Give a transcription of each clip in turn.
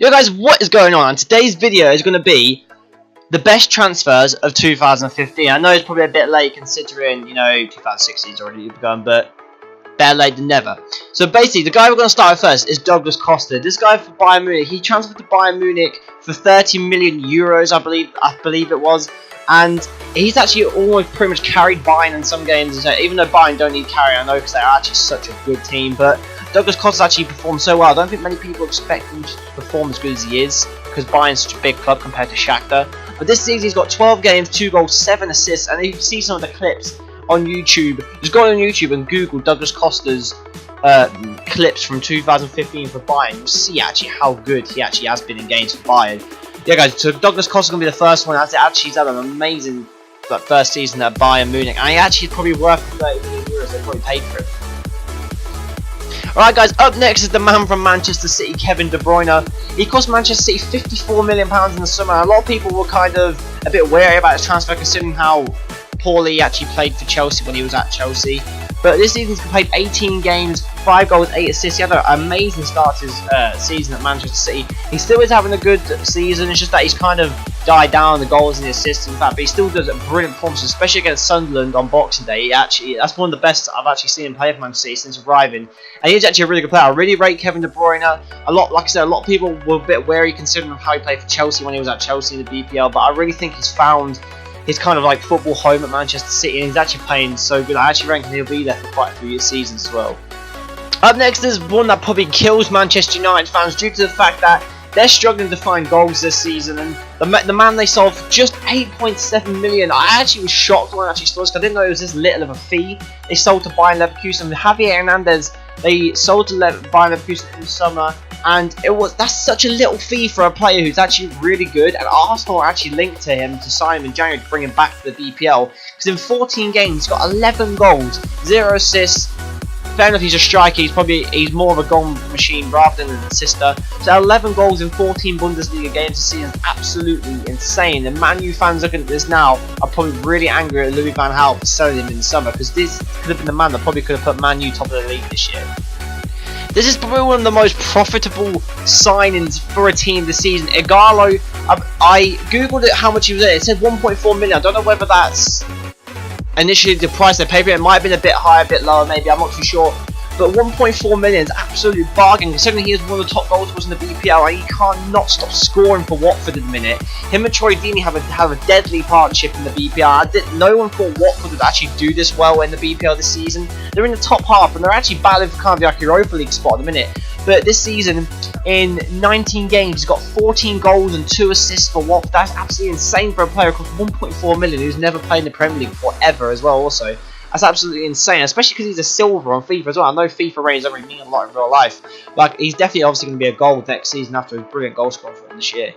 Yo guys, what is going on? Today's video is going to be the best transfers of 2015. I know it's probably a bit late considering, 2016's already begun, but better late than never. So basically, the guy we're going to start with first is Douglas Costa. This guy for Bayern Munich, he transferred to Bayern Munich for 30 million euros, I believe it was. And he's actually almost pretty much carried Bayern in some games, even though Bayern don't need carry, I know, because they're actually such a good team. But Douglas Costa's actually performed so well. I don't think many people expect him to perform as good as he is, because Bayern's such a big club compared to Shakhtar. But this season he's got 12 games, 2 goals, 7 assists, and if you see some of the clips on YouTube, just go on YouTube and Google Douglas Costa's clips from 2015 for Bayern. You'll see actually how good he actually has been in games for Bayern. Yeah, guys, so Douglas Costa's going to be the first one. He's had an amazing first season at Bayern Munich, and he actually is probably worth 30 million euros they probably paid for him. Alright guys, up next is the man from Manchester City, Kevin De Bruyne. He cost Manchester City £54 million in the summer. A lot of people were kind of a bit wary about his transfer considering how poorly he actually played for Chelsea when he was at Chelsea. But this season he's played 18 games, 5 goals, 8 assists. He had an amazing start to his season at Manchester City. He still is having a good season, it's just that he's kind of died down the goals and the assists and that, but he still does a brilliant performance, especially against Sunderland on Boxing Day. That's one of the best I've actually seen him play for Manchester City since arriving. And he's actually a really good player. I really rate Kevin De Bruyne. Like I said, a lot of people were a bit wary considering how he played for Chelsea when he was at Chelsea in the BPL, but I really think he's found his kind of like football home at Manchester City, and he's actually playing so good. I actually reckon he'll be there for quite a few seasons as well. Up next is one that probably kills Manchester United fans due to the fact that they're struggling to find goals this season, and the man they sold for just 8.7 million. I actually was shocked when I actually saw this, because I didn't know it was this little of a fee. They sold to Bayern Leverkusen. Javier Hernandez, they sold to Bayern Leverkusen in the summer, and that's such a little fee for a player who's actually really good, and Arsenal actually linked to him to sign him in January to bring him back to the BPL, because in 14 games he's got 11 goals, 0 assists. Fair enough, he's a striker, he's more of a goal machine rather than an assister. So 11 goals in 14 Bundesliga games this season is absolutely insane. And Man U fans looking at this now are probably really angry at Louis van Gaal for selling him in the summer, because this could have been the man that probably could have put Man U top of the league this year. This is probably one of the most profitable signings for a team this season. Igalo, I googled it how much he was at. It said 1.4 million. I don't know whether that's initially the price they paid for it. It might have been a bit higher, a bit lower maybe, I'm not too sure. But 1.4 million is an absolute bargain, considering he is one of the top goal scorers in the BPL, and he can't not stop scoring for Watford at the minute. Him and Troy Deeney have a deadly partnership in the BPL. No one thought Watford would actually do this well in the BPL this season. They're in the top half, and they're actually battling for kind of like Europa League spot at the minute. But this season, in 19 games, he's got 14 goals and 2 assists for Watford. That's absolutely insane for a player across 1.4 million who's never played in the Premier League before ever as well also. That's absolutely insane, especially because he's a silver on FIFA as well. I know FIFA ratings don't really mean a lot in real life. Like, he's definitely obviously going to be a gold next season after a brilliant goal scorer for him this year.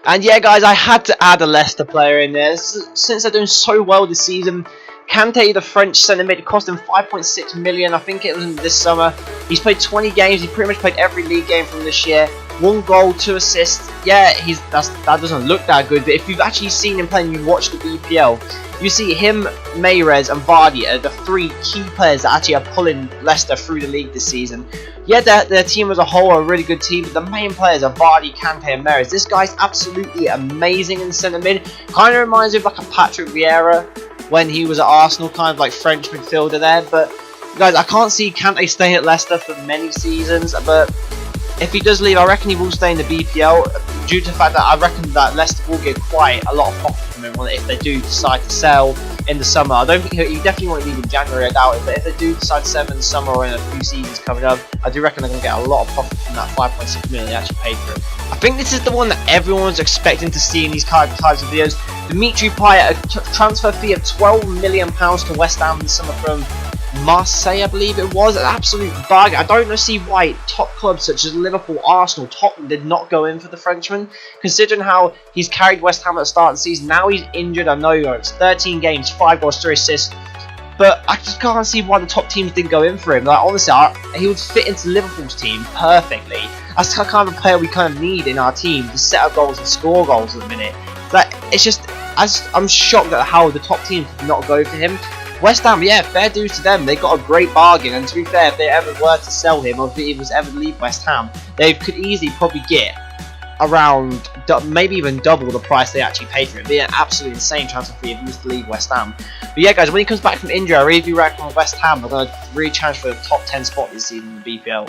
And yeah, guys, I had to add a Leicester player in there. Since they're doing so well this season, Kante, the French centre mid, cost him 5.6 million. I think it was this summer. He's played 20 games. He pretty much played every league game from this year. 1 goal, 2 assists. Yeah, that doesn't look that good. But if you've actually seen him play and you watch the BPL, you see him, Mahrez and Vardy are the 3 key players that actually are pulling Leicester through the league this season. Yeah, their team as a whole are a really good team, but the main players are Vardy, Kante and Mahrez. This guy's absolutely amazing in centre mid. Kind of reminds me of like a Patrick Vieira when he was at Arsenal, kind of like French midfielder there. But guys, I can't see Kante staying at Leicester for many seasons, but if he does leave, I reckon he will stay in the BPL due to the fact that I reckon that Leicester will get quite a lot of profit from him if they do decide to sell in the summer. I don't think he definitely won't leave in January, I doubt it, but if they do decide to sell him in the summer or in a few seasons coming up, I do reckon they're going to get a lot of profit from that 5.6 million they actually paid for him. I think this is the one that everyone's expecting to see in these types of videos. Dimitri Payet, a transfer fee of £12 million to West Ham this summer from Marseille, I believe it was. An absolute bargain. I don't see why top clubs such as Liverpool, Arsenal, Tottenham did not go in for the Frenchman, considering how he's carried West Ham at the start of the season. Now he's injured, I know it's 13 games, 5 goals, 3 assists, but I just can't see why the top teams didn't go in for him. Like, honestly, he would fit into Liverpool's team perfectly. That's the kind of player we kind of need in our team to set up goals and score goals at the minute. Like, it's just, I'm shocked at how the top teams did not go for him. West Ham, yeah, fair dues to them. They got a great bargain, and to be fair, if they ever were to sell him, or if he was ever to leave West Ham, they could easily probably get around maybe even double the price they actually paid for it. It'd be an absolutely insane transfer fee if he was to leave West Ham. But yeah, guys, when he comes back from injury, I really do reckon West Ham are going to really challenge for the top 10 spot this season in the BPL.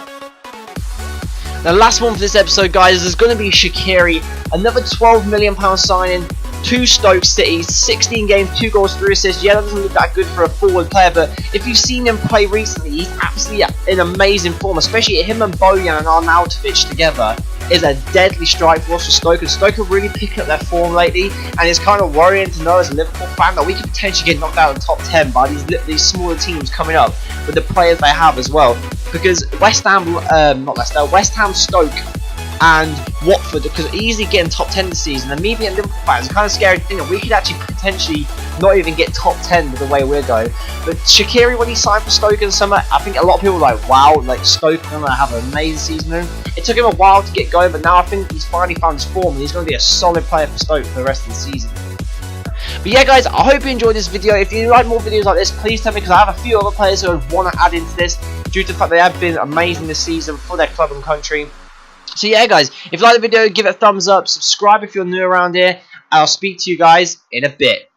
The last one for this episode, guys, is going to be Shaqiri, another £12 million signing to Stoke City, 16 games, 2 goals, 3 assists. Yeah, that doesn't look that good for a forward player, but if you've seen him play recently, he's absolutely in amazing form, especially him and Bojan and Arnautovic together is a deadly strike force for Stoke, and Stoke are really picking up their form lately, and it's kind of worrying to know as a Liverpool fan that we could potentially get knocked out of the top 10 by these smaller teams coming up with the players they have as well, because West Ham, Stoke and Watford could easily get in top 10 this season, and me being a Liverpool fan, it's a kind of scary thing that we could actually potentially not even get top 10 with the way we're going. But Shaqiri, when he signed for Stoke in the summer, I think a lot of people were like, wow, like Stoke are going to have an amazing season. It took him a while to get going, but now I think he's finally found his form, and he's going to be a solid player for Stoke for the rest of the season. But yeah, guys, I hope you enjoyed this video. If you like more videos like this, please tell me, because I have a few other players who I want to add into this due to the fact they have been amazing this season for their club and country. So yeah, guys, if you like the video, give it a thumbs up, subscribe if you're new around here, and I'll speak to you guys in a bit.